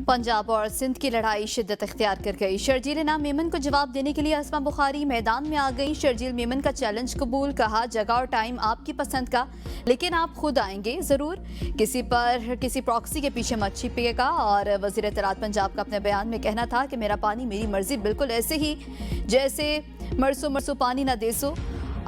पंजाब और सिंध की लड़ाई शिद्दत इख्तियार कर गई। शर्जील इनाम मेमन को जवाब देने के लिए अस्मा बुखारी मैदान में आ गई। शर्जील मेमन का चैलेंज कबूल, कहा जगह और टाइम आपकी पसंद का, लेकिन आप खुद आएंगे जरूर, किसी प्रॉक्सी के पीछे मत छिपिएगा। और वजीर इत्तलात पंजाब का अपने बयान में कहना था कि मेरा पानी मेरी मर्जी, बिल्कुल ऐसे ही जैसे मरसो मरसो पानी ना देसो,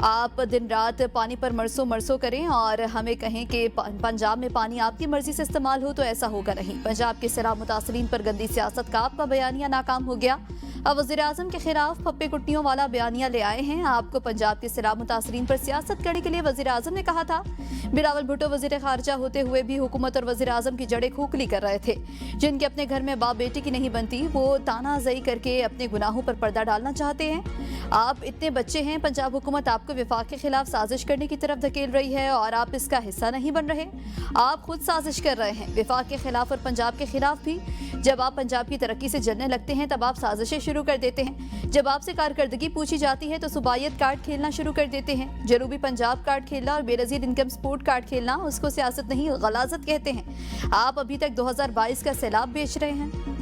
आप दिन रात पानी पर मरसो मरसो करें और हमें कहें कि पंजाब में पानी आपकी मर्जी से इस्तेमाल हो तो ऐसा होगा नहीं। पंजाब के सैलाब मुतासरीन पर गंदी सियासत का आपका बयानिया नाकाम हो गया। अब वज़ीर आज़म के खिलाफ पप्पे कुट्टियों वाला बयानिया ले आए हैं। आपको पंजाब के सैलाब मुतासरीन पर सियासत करने के लिए वज़ीर आज़म ने कहा था। बिलावल भुट्टो वज़ीर खारजा होते हुए भी हुकूमत और वज़ीर आज़म की जड़ें खोखली कर रहे थे। जिनके अपने घर में बाप बेटी की नहीं बनती, वो तानाज़ई करके अपने गुनाहों पर पर्दा डालना चाहते हैं। आप इतने बच्चे हैं, पंजाब हुकूमत आपको विफाक के खिलाफ साजिश करने की तरफ धकेल रही है और आप इसका हिस्सा नहीं बन रहे। आप खुद साजिश कर रहे हैं विफाक के खिलाफ और पंजाब के खिलाफ भी। जब आप पंजाब की तरक्की से जलने लगते हैं तब आप साजिशें शुरू कर देते हैं। जब आपसे कारकर्दगी पूछी जाती है तो सुबायत कार्ड खेलना शुरू कर देते हैं। जनूबी पंजाब कार्ड खेलना और बेनज़ीर इनकम सपोर्ट कार्ड खेलना, उसको सियासत नहीं गलाजत कहते हैं। आप अभी तक 2022 का सैलाब बेच रहे हैं।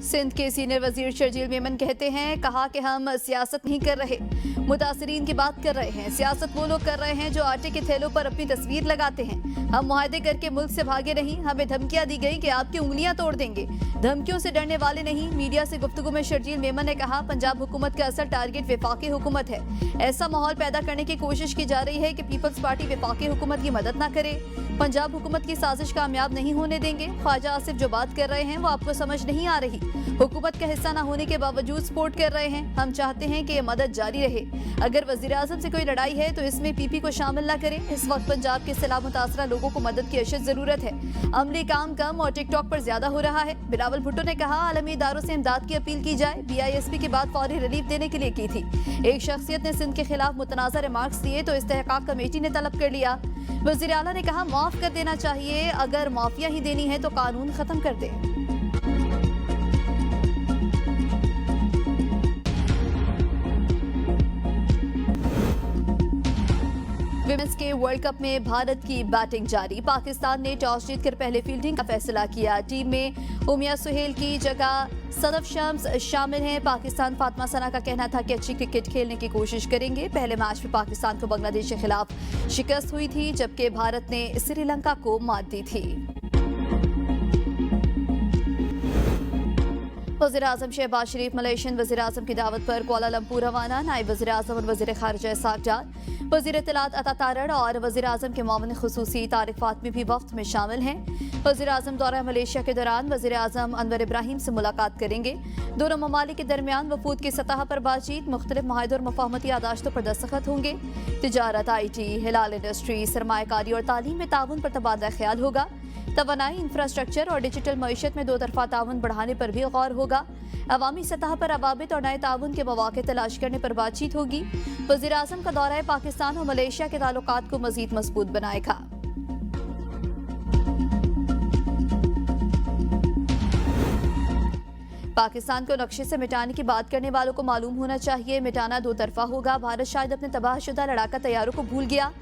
सिंध के सीनियर वजीर शर्जील मेमन कहते हैं, कहा कि हम सियासत नहीं कर रहे, मुतासरीन की बात कर रहे हैं। सियासत वो लोग कर रहे हैं जो आटे के थैलों पर अपनी तस्वीर लगाते हैं। हम मुआहदे करके मुल्क से भागे नहीं, हमें धमकियां दी गई कि आपकी उंगलियां तोड़ देंगे। धमकियों से डरने वाले नहीं। मीडिया से गुफ्तगू में शर्जील मेमन ने कहा, पंजाब हुकूमत का असल टारगेट विफाकी हुकूमत है। ऐसा माहौल पैदा करने की कोशिश की जा रही है कि पीपल्स पार्टी विफाकी हुकूमत की मदद न करे। पंजाब हुकूमत की साजिश कामयाब नहीं होने देंगे। ख्वाजा आसिफ जो बात कर रहे हैं वो आपको समझ नहीं आ रही। हुकूमत का हिस्सा न होने के बावजूद सपोर्ट कर रहे हैं। हम चाहते हैं कि ये मदद जारी रहे। अगर वज़ीर आज़म से कोई लड़ाई है तो इसमें पीपी को शामिल न करें। इस वक्त पंजाब के सैलाब मुतासरा लोगों को मदद की अशद जरूरत है। अमली काम कम और टिकटॉक पर ज्यादा हो रहा है। बिलावल भुट्टो ने कहा, आलमी इदारों से इमदाद की अपील की जाए। BISP के बाद फौरी रिलीफ देने के लिए की थी। एक शख्सियत ने सिंध के खिलाफ मुतनाज़ा रिमार्क्स दिए तो इस्तेहकाक कमेटी ने तलब कर लिया। वज़ीर आला ने कहा, माफ कर देना चाहिए, अगर माफिया ही देनी है तो कानून खत्म कर दे। विमेंस के वर्ल्ड कप में भारत की बैटिंग जारी। पाकिस्तान ने टॉस जीतकर पहले फील्डिंग का फैसला किया। टीम में उमिया सुहेल की जगह सदफ शम्स शामिल हैं। पाकिस्तान फातिमा सना का कहना था कि अच्छी क्रिकेट खेलने की कोशिश करेंगे। पहले मैच में पाकिस्तान को बांग्लादेश के खिलाफ शिकस्त हुई थी, जबकि भारत ने श्रीलंका को मात दी थी। वज़ीर आज़म शहबाज शरीफ मलेशियन वज़ीर आज़म की दावत पर कुआलालंपुर रवाना। नायब वज़ीर आज़म और वज़ीर खारजा इसाक डार, वज़ीर इत्तलात अता तारड़ और वज़ीर आज़म के मामले खुसूसी तारिक फातमी भी वफ्द में शामिल हैं। वज़ीर आज़म दौरा मलेशिया के दौरान वज़ीर आज़म अनवर इब्राहिम से मुलाकात करेंगे। दोनों ममालिक के दरमियान वफूद की सतह पर बातचीत, मुख्तलिफ मुआहदों और मफाहमती यादाश्तों पर दस्तखत होंगे। तिजारत, IT, हिलाल इंडस्ट्री, सरमायाकारी और तालीम में ताउन पर तबादला ख्याल होगा। तवानाई, इंफ्रास्ट्रक्चर और डिजिटल मईशत में दो तरफा ताउन बढ़ाने पर भी गौर होगा। अवामी सतह पर अवाबित और नए ताउन के मौके तलाश करने पर बातचीत होगी। वज़ीर आज़म का दौरा पाकिस्तान और मलेशिया के ताल्लुकात को मज़ीद मजबूत बनाएगा। पाकिस्तान को नक्शे से मिटाने की बात करने वालों को मालूम होना चाहिए, मिटाना दो तरफा होगा। भारत शायद अपने तबाहशुदा लड़ाका तैयारों को भूल गया।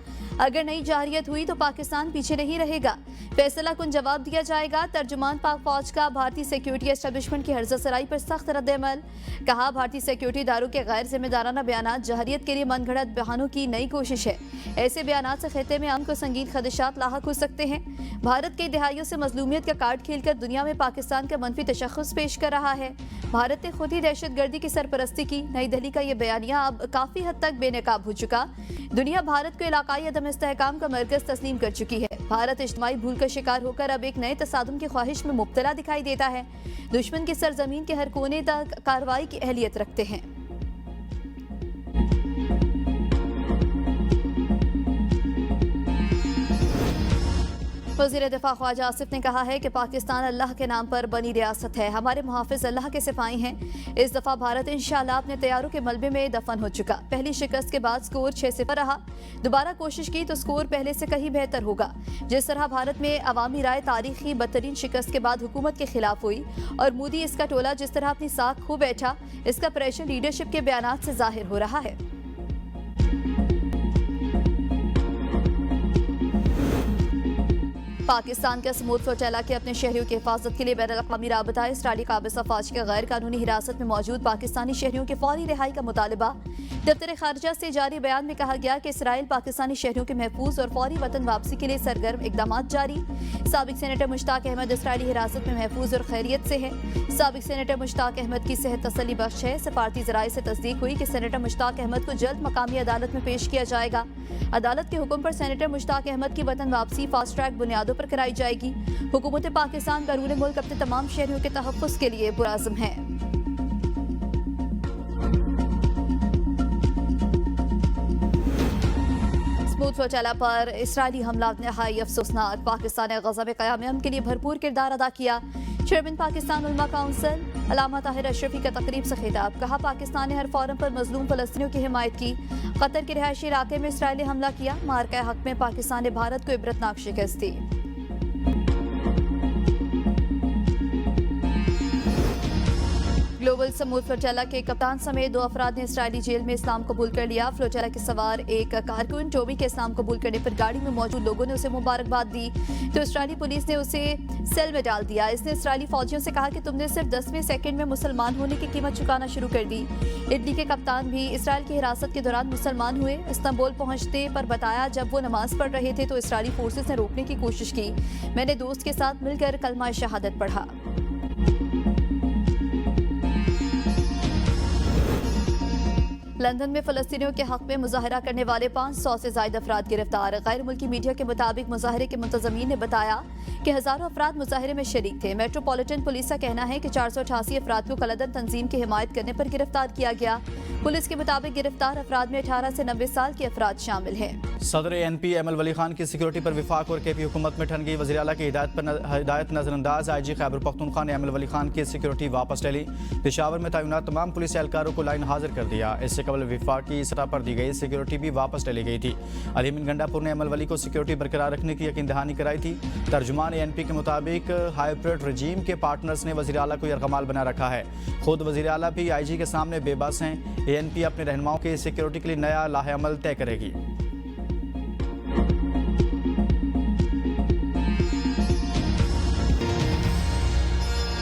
अगर नई जारियत हुई तो पाकिस्तान पीछे नहीं रहेगा। फैसला कुन जवाब दिया जाएगा। तर्जुमान पाक फौज का भारतीय सिक्योरिटी एस्टेब्लिशमेंट की हर्जा सराई पर सख्त रद्द-ए-अमल। कहा, भारतीय सिक्योरिटी इदारों के गैर जिम्मेदाराना बयानात जहरियत के लिए मनगढ़ंत बहानों की नई कोशिश है। ऐसे बयानात से खित्ते में अमन को संगीन खदशात लाहक हो सकते हैं। भारत कई दहाइयों से मजलूमियत का कार्ड खेलकर दुनिया में पाकिस्तान का मनफी तशख्खुस पेश कर रहा है। भारत ने खुद ही दहशतगर्दी की सरपरस्ती की। नई दिल्ली का ये बयानिया अब काफी हद तक बेनकाब हो चुका। दुनिया भारत को इलाकाई अदम इस्तेहकाम का मरकज तस्लीम कर चुकी है। भारत इज्तिमाई भूल का शिकार होकर अब एक नए तसादुम की ख्वाहिश में मुब्तला दिखाई देता है। दुश्मन की सरजमीन के हर कोने तक कार्रवाई की अहलियत रखते हैं। वज़ीर दिफा ख्वाजा आसिफ ने कहा है कि पाकिस्तान अल्लाह के नाम पर बनी रियासत है। हमारे मुहाफिज अल्लाह के सिपाही हैं। इस दफ़ा भारत इंशाअल्लाह अपने तैयारों के मलबे में दफन हो चुका। पहली शिकस्त के बाद स्कोर 6-0 रहा। दोबारा कोशिश की तो स्कोर पहले से कहीं बेहतर होगा। जिस तरह भारत में अवामी राय तारीखी बदतरीन शिकस्त के बाद हुकूमत के खिलाफ हुई और मोदी इसका टोला जिस तरह अपनी साख खो बैठा, इसका प्रेशर लीडरशिप के बयानात से जाहिर हो रहा है। पाकिस्तान के समूद फ्लोटेला के अपने शहरियों की हिफाजत के लिए बैनुल-अक़वामी राबता इसराइली काबिज़ अफवाज के गैर कानूनी हिरासत में मौजूद पाकिस्तानी शहरियों की फौरी रिहाई का मुतालबा। दफ्तर खारजा से जारी बयान में कहा गया कि इसराइल पाकिस्तानी शहरियों के महफूज और फौरी वतन वापसी के लिए सरगर्म इकदाम जारी। साबिक सेनेटर मुश्ताक अहमद इसराइली हिरासत में महफूज और खैरियत से है। साबिक सेनेटर मुश्ताक अहमद की सेहत तसल्ली बख्श है। सफारती ज़राए से तस्दीक हुई कि सेनेटर मुश्ताक अहमद को जल्द मकामी अदालत में पेश किया जाएगा। अदालत के हुक्म पर सेनेटर मुश्ताक अहमद की वतन वापसी फास्ट ट्रैक बुनियादों पर कराई जाएगी। हुकूमत पाकिस्तान बैरून मुल्क अपने तमाम शहरियों के तहफ़्फ़ुज़ के लिए पुरअज़्म है। समूद फ्लोटेला पर इसराइली हमला नहाई अफसोसनाक। पाकिस्तान ने गज़ा में क़याम अमन के लिए भरपूर किरदार अदा किया। चेयरमैन पाकिस्तान उलमा काउंसिल अल्लामा ताहिर अशरफी का तकरीब से खिताब। कहा, पाकिस्तान ने हर फोरम पर मजलूम फ़लस्तीनियों की हिमायत की। कतर के रिहायशी इलाके में इसराइली हमला किया। मार्का हक में पाकिस्तान ने भारत को इबरतनाक शिकस्त दी। ग्लोबल समूद फ्लोटेला के कप्तान समेत 2 अफराद ने इसराइली जेल में इस्लाम कबूल कर लिया। फ्लोटेला के सवार एक कारकुन टोबी के इस्लाम कबूल करने पर गाड़ी में मौजूद लोगों ने उसे मुबारकबाद दी तो इसराइली पुलिस ने उसे सेल में डाल दिया। इसने इसराइली फौजियों से कहा कि तुमने सिर्फ 10वें सेकंड में मुसलमान होने की कीमत चुकाना शुरू कर दी। इटली के कप्तान भी इसराइल की हिरासत के दौरान मुसलमान हुए। इस्तांबुल पहुंचते पर बताया, जब वो नमाज पढ़ रहे थे तो इसराइली फोर्सेस ने रोकने की कोशिश की। मैंने दोस्त के साथ मिलकर कलमा शहादत पढ़ा। लंदन में फ़लस्तीनियों के हक में मुजाहरा करने वाले 500 से ज़ायद अफराद गिरफ्तार। गैर मुल्की मीडिया के मुताबिक मुजाहरे के मुंतज़मीन ने बताया कि हज़ारों अफराद मुजाहरे में शरीक थे। मेट्रोपॉलिटन पुलिस का कहना है कि 488 अफराद को कलदन तंजीम की हिमायत करने पर गिरफ्तार किया गया। पुलिस के मुताबिक गिरफ्तार अफराद में 18 से 90 साल के अफराद शामिल हैं। सदर NP एमल वली खान की सिक्योरिटी पर विफाक और KP हुकूमत में ठन गई। वज़ीर आला की हिदायत नजरअंदाज। IG खैबर पख्तूनख्वा ने एमल वली खान की सिक्योरिटी वापस ले ली। पेशावर में तैनात तमाम पुलिस एहलकारों को लाइन हाजिर कर दिया। इससे कबल विफाकी सतह पर दी गई सिक्योरिटी भी वापस ले ली गई थी। अलीमिन गंडापुर ने एमल वली को सिक्योरिटी बरकरार रखने की यकीन दहानी कराई थी। तर्जुमान NP के मुताबिक हाइब्रिड रजीम के पार्टनर्स ने वज़ीर आला को यरगमाल बना रखा है। खुद वज़ीर आला भी IG के सामने बेबस हैं। ANP अपने रहनुमाओं की सिक्योरिटी के लिए नया लाहे अमल तय करेगी।